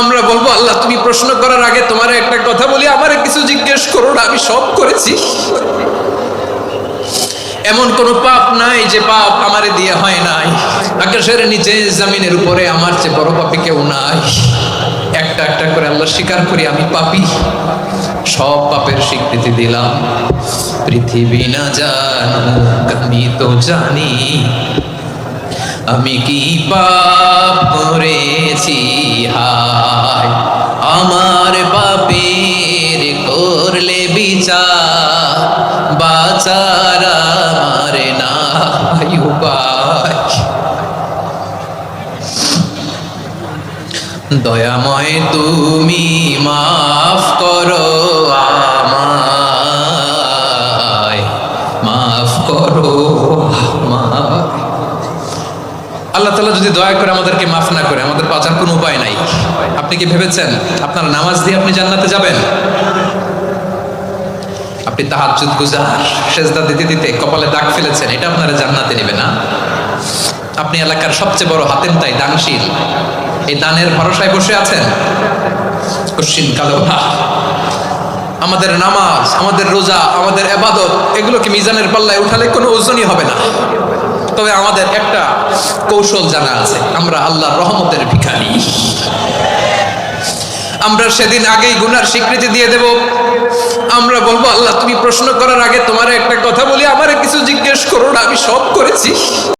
আমরা বলবো আল্লাহ তুমি প্রশ্ন করার আগে তোমার একটা কথা বলি, আমারে কিছু জিজ্ঞেস করো না, আমি সব করেছি। এমন কোন পাপ নাই যে পাপ আমারে দিয়ে হয় নাই। আকাশের নিচে জমিনের উপরে আমার চেয়ে বড় পাপী কেউ নাই। একটা একটা করে আল্লাহ স্বীকার করি আমি পাপী, সব পাপের স্বীকৃতি দিলাম। পৃথিবী না জানুক আমি তো জানি আমি কি পাপ করেছি। হায় আমার পাপের করলে বিচার, বাঁচার আমার নাই উপায়। দয়াময় তুমি মাফ করো আমায়, মাফ করো আমায়। আল্লাহ তাআলা যদি দয়া করে আমাদেরকে মাফ না করে, আমাদের বাঁচার কোনো উপায় নাই। আপনি কি ভেবেছেন আপনার নামাজ দিয়ে আপনি জান্নাতে যাবেন? আপনি তাহাজ্জুদ গুজার, সেজদা দিতে দিতে কপালে দাগ ফেলেছেন, এটা আপনারা জান্নাতে নেবে না। আপনি এলাকার সবচেয়ে বড় হাতেম তাই দানশীল, এই দানের ভরসায় বসে আছেন কশিন কালো না। আমাদের নামাজ, আমাদের রোজা, আমাদের ইবাদত, এগুলোকে মিজানের পাল্লায় উঠালে কোনো ওজনই হবে না। তবে আমাদের একটা কৌশল জানা আছে, আমরা আল্লাহর রহমতের ভিখারি। আমরা সেদিন আগেই গুনার স্বীকৃতি দিয়ে দেব। আমরা বলবো আল্লাহ তুমি প্রশ্ন করার আগে তোমার একটা কথা বলি, আমারে কিছু জিজ্ঞেস করো না, আমি সব করেছি।